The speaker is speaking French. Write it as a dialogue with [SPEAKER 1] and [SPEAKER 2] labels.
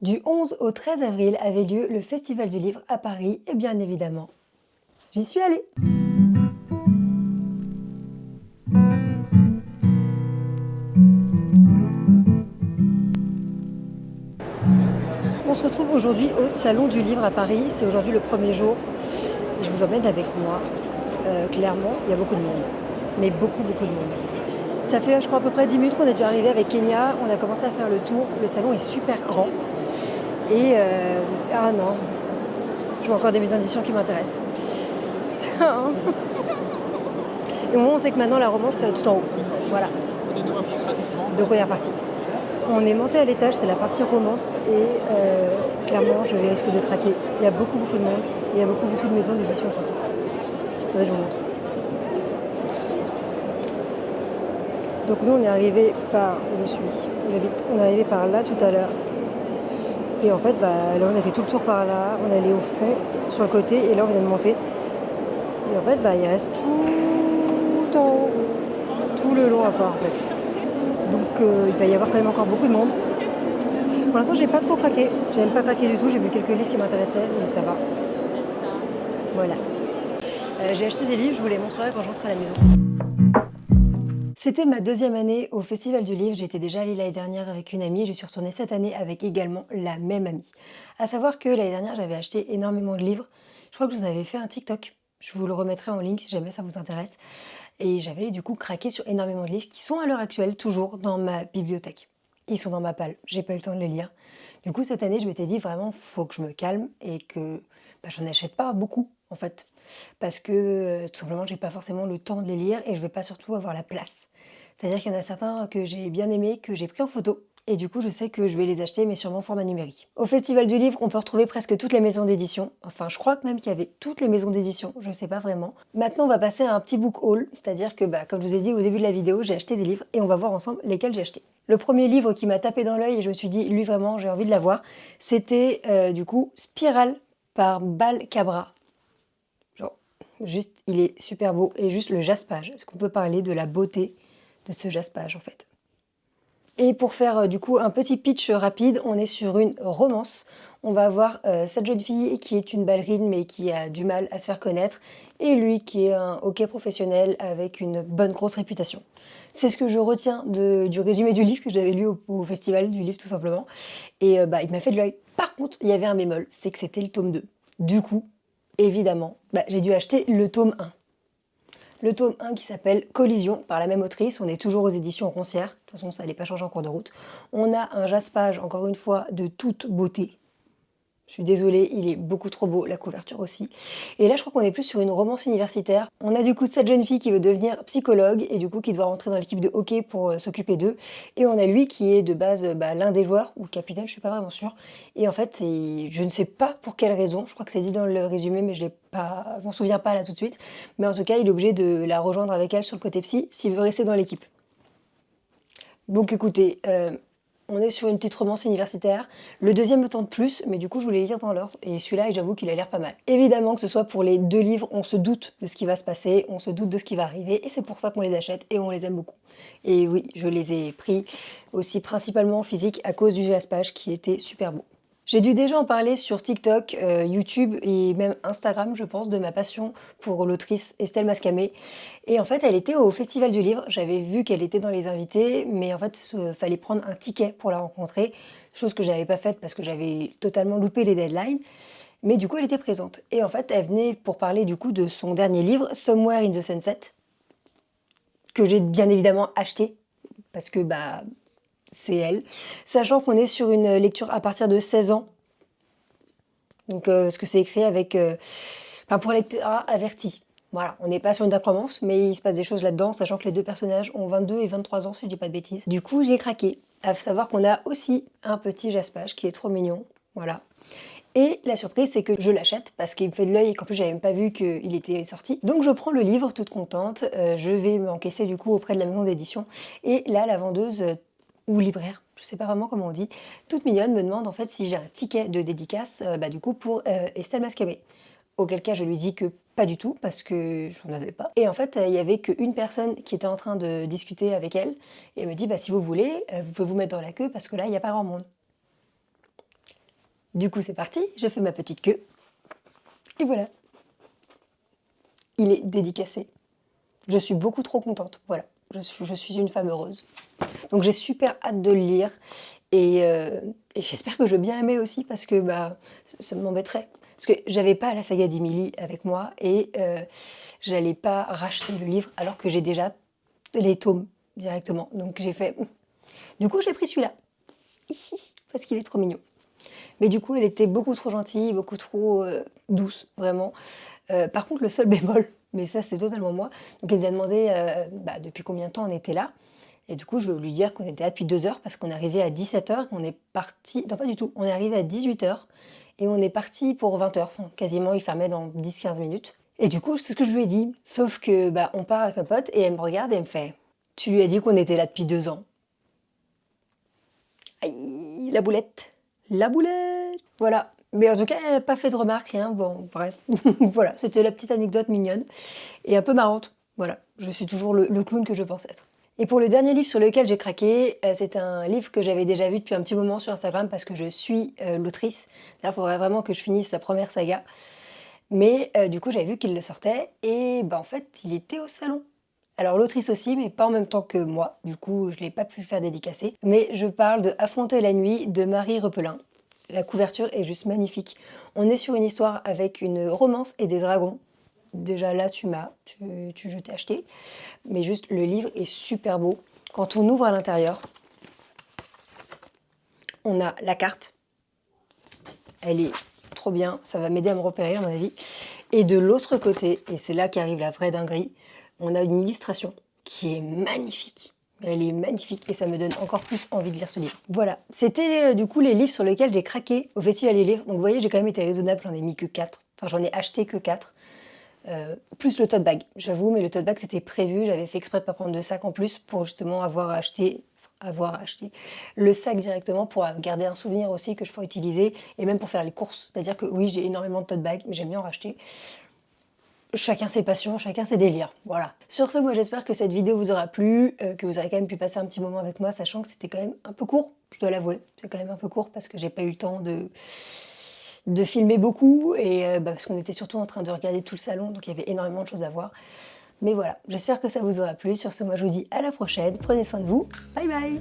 [SPEAKER 1] Du 11 au 13 avril avait lieu le Festival du Livre à Paris et bien évidemment, j'y suis allée. On se retrouve aujourd'hui au Salon du Livre à Paris, c'est aujourd'hui le premier jour et je vous emmène avec moi. Clairement, il y a beaucoup de monde, mais beaucoup de monde. Ça fait je crois à peu près 10 minutes qu'on a dû arriver avec Kenya, on a commencé à faire le tour, le salon est super grand et ah non, je vois encore des maisons d'édition qui m'intéressent. Et au moins on sait que maintenant la romance c'est tout en haut, voilà. Donc on est reparti. On est monté à l'étage, c'est la partie romance et clairement je risque de craquer. Il y a beaucoup de monde, il y a beaucoup de maisons d'édition surtout. Attendez, je vous montre. Donc nous on est arrivé par où j'habite, on est arrivé par là tout à l'heure. Et en fait, là on a fait tout le tour par là, on est allé au fond, sur le côté, et là on vient de monter. Et en fait, il reste tout en haut, tout le long à voir en fait. Donc il va y avoir quand même encore beaucoup de monde. Pour l'instant, j'ai pas trop craqué. J'ai même pas craqué du tout. J'ai vu quelques livres qui m'intéressaient, mais ça va. Voilà. J'ai acheté des livres, je vous les montrerai quand je rentre à la maison. C'était ma deuxième année au Festival du Livre. J'étais déjà allée l'année dernière avec une amie et je suis retournée cette année avec également la même amie. À savoir que l'année dernière, j'avais acheté énormément de livres. Je crois que je vous avais fait un TikTok. Je vous le remettrai en link si jamais ça vous intéresse. Et j'avais du coup craqué sur énormément de livres qui sont à l'heure actuelle toujours dans ma bibliothèque. Ils sont dans ma palle, j'ai pas eu le temps de les lire. Du coup, cette année, je m'étais dit vraiment, faut que je me calme et que j'en achète pas beaucoup en fait. Parce que tout simplement, j'ai pas forcément le temps de les lire et je vais pas surtout avoir la place. C'est-à-dire qu'il y en a certains que j'ai bien aimés, que j'ai pris en photo. Et du coup, je sais que je vais les acheter, mais sûrement en format numérique. Au Festival du Livre, on peut retrouver presque toutes les maisons d'édition. Enfin, je crois que même qu'il y avait toutes les maisons d'édition, je sais pas vraiment. Maintenant, on va passer à un petit book haul, c'est-à-dire que, comme je vous ai dit au début de la vidéo, j'ai acheté des livres et on va voir ensemble lesquels j'ai acheté. Le premier livre qui m'a tapé dans l'œil et je me suis dit, lui vraiment, j'ai envie de l'avoir, c'était du coup Spirale par Bal Cabra. Genre, juste, il est super beau. Et juste le jaspage, est-ce qu'on peut parler de la beauté de ce jaspage en fait? Et pour faire du coup un petit pitch rapide, on est sur une romance. On va avoir cette jeune fille qui est une ballerine mais qui a du mal à se faire connaître et lui qui est un hockey professionnel avec une bonne grosse réputation. C'est ce que je retiens du résumé du livre que j'avais lu au Festival du Livre tout simplement. Et il m'a fait de l'œil. Par contre, il y avait un bémol, c'est que c'était le tome 2. Du coup, évidemment, j'ai dû acheter le tome 1. Le tome 1 qui s'appelle Collision, par la même autrice. On est toujours aux éditions Roncière. De toute façon, ça n'allait pas changer en cours de route. On a un jaspage, encore une fois, de toute beauté. Je suis désolée, il est beaucoup trop beau, la couverture aussi. Et là, je crois qu'on est plus sur une romance universitaire. On a du coup cette jeune fille qui veut devenir psychologue et du coup qui doit rentrer dans l'équipe de hockey pour s'occuper d'eux. Et on a lui qui est de base l'un des joueurs, ou le capitaine, je suis pas vraiment sûre. Et en fait, je ne sais pas pour quelle raison, je crois que c'est dit dans le résumé, mais je m'en souviens pas là tout de suite. Mais en tout cas, il est obligé de la rejoindre avec elle sur le côté psy s'il veut rester dans l'équipe. Donc écoutez, on est sur une petite romance universitaire. Le deuxième me tente plus, mais du coup je voulais les lire dans l'ordre. Et celui-là, j'avoue qu'il a l'air pas mal. Évidemment que ce soit pour les deux livres, on se doute de ce qui va se passer, on se doute de ce qui va arriver, et c'est pour ça qu'on les achète et on les aime beaucoup. Et oui, je les ai pris aussi principalement en physique à cause du jaspage qui était super beau. J'ai dû déjà en parler sur TikTok, YouTube et même Instagram, je pense, de ma passion pour l'autrice Estelle Mascamé. Et en fait, elle était au Festival du Livre. J'avais vu qu'elle était dans les invités, mais en fait, fallait prendre un ticket pour la rencontrer, chose que j'avais pas faite parce que j'avais totalement loupé les deadlines. Mais du coup, elle était présente. Et en fait, elle venait pour parler du coup de son dernier livre, Somewhere in the Sunset, que j'ai bien évidemment acheté parce que c'est elle. Sachant qu'on est sur une lecture à partir de 16 ans. Donc, ce que c'est écrit avec... pour lecteur averti. Voilà, on n'est pas sur une dark romance, mais il se passe des choses là-dedans, sachant que les deux personnages ont 22 et 23 ans, si je dis pas de bêtises. Du coup, j'ai craqué. À savoir qu'on a aussi un petit jaspage qui est trop mignon. Voilà. Et la surprise, c'est que je l'achète parce qu'il me fait de l'œil et qu'en plus, j'avais même pas vu qu'il était sorti. Donc, je prends le livre toute contente. Je vais m'encaisser du coup auprès de la maison d'édition. Et là, la vendeuse ou libraire, je sais pas vraiment comment on dit, toute mignonne, me demande en fait si j'ai un ticket de dédicace du coup pour Estelle Mascamé. Auquel cas je lui dis que pas du tout parce que j'en avais pas. Et en fait il y avait qu'une personne qui était en train de discuter avec elle et elle me dit si vous voulez vous pouvez vous mettre dans la queue parce que là il n'y a pas grand monde. Du coup, c'est parti, je fais ma petite queue. Et voilà. Il est dédicacé. Je suis beaucoup trop contente. Voilà, je suis une femme heureuse. Donc j'ai super hâte de le lire. Et j'espère que je vais bien aimer aussi parce que ça m'embêterait. Parce que j'avais pas la saga d'Emily avec moi et j'allais pas racheter le livre alors que j'ai déjà les tomes directement. Donc j'ai fait... Du coup, j'ai pris celui-là. Parce qu'il est trop mignon. Mais du coup, elle était beaucoup trop gentille, beaucoup trop douce, vraiment. Par contre, le seul bémol, mais ça c'est totalement moi, donc elle nous a demandé depuis combien de temps on était là. Et du coup, je vais lui dire qu'on était là depuis 2 heures parce qu'on est arrivé à 17h, on est parti... Non, pas du tout, on est arrivé à 18h et on est parti pour 20h. Enfin, quasiment, il fermait dans 10-15 minutes. Et du coup, c'est ce que je lui ai dit. Sauf que on part avec un pote et elle me regarde et elle me fait « Tu lui as dit qu'on était là depuis 2 ans ?» Aïe, la boulette. La boulette. Voilà. Mais en tout cas, elle n'a pas fait de remarques, rien. Bon, bref. Voilà, c'était la petite anecdote mignonne et un peu marrante. Voilà, je suis toujours le clown que je pense être. Et pour le dernier livre sur lequel j'ai craqué, c'est un livre que j'avais déjà vu depuis un petit moment sur Instagram parce que je suis l'autrice. Il faudrait vraiment que je finisse sa première saga. Mais du coup, j'avais vu qu'il le sortait et en fait, il était au salon. Alors l'autrice aussi, mais pas en même temps que moi. Du coup, je ne l'ai pas pu faire dédicacer. Mais je parle de Affronter la nuit de Marie Repelin. La couverture est juste magnifique. On est sur une histoire avec une romance et des dragons. Déjà là, je t'ai acheté. Mais juste, le livre est super beau. Quand on ouvre à l'intérieur, on a la carte. Elle est trop bien. Ça va m'aider à me repérer, à mon avis. Et de l'autre côté, et c'est là qu'arrive la vraie dinguerie, on a une illustration qui est magnifique. Elle est magnifique et ça me donne encore plus envie de lire ce livre. Voilà, c'était du coup les livres sur lesquels j'ai craqué au Festival des livres. Donc vous voyez, j'ai quand même été raisonnable, j'en ai mis que 4. Enfin, j'en ai acheté que 4. Plus le tote bag, j'avoue, mais le tote bag c'était prévu. J'avais fait exprès de ne pas prendre de sac en plus pour justement avoir acheté le sac directement pour garder un souvenir aussi que je pourrais utiliser et même pour faire les courses. C'est-à-dire que oui, j'ai énormément de tote bag, mais j'aime bien en racheter. Chacun ses passions, chacun ses délires, voilà. Sur ce, moi j'espère que cette vidéo vous aura plu, que vous aurez quand même pu passer un petit moment avec moi, sachant que c'était quand même un peu court, je dois l'avouer. C'est quand même un peu court parce que j'ai pas eu le temps de filmer beaucoup et parce qu'on était surtout en train de regarder tout le salon, donc il y avait énormément de choses à voir. Mais voilà, j'espère que ça vous aura plu. Sur ce, moi je vous dis à la prochaine, prenez soin de vous, bye bye.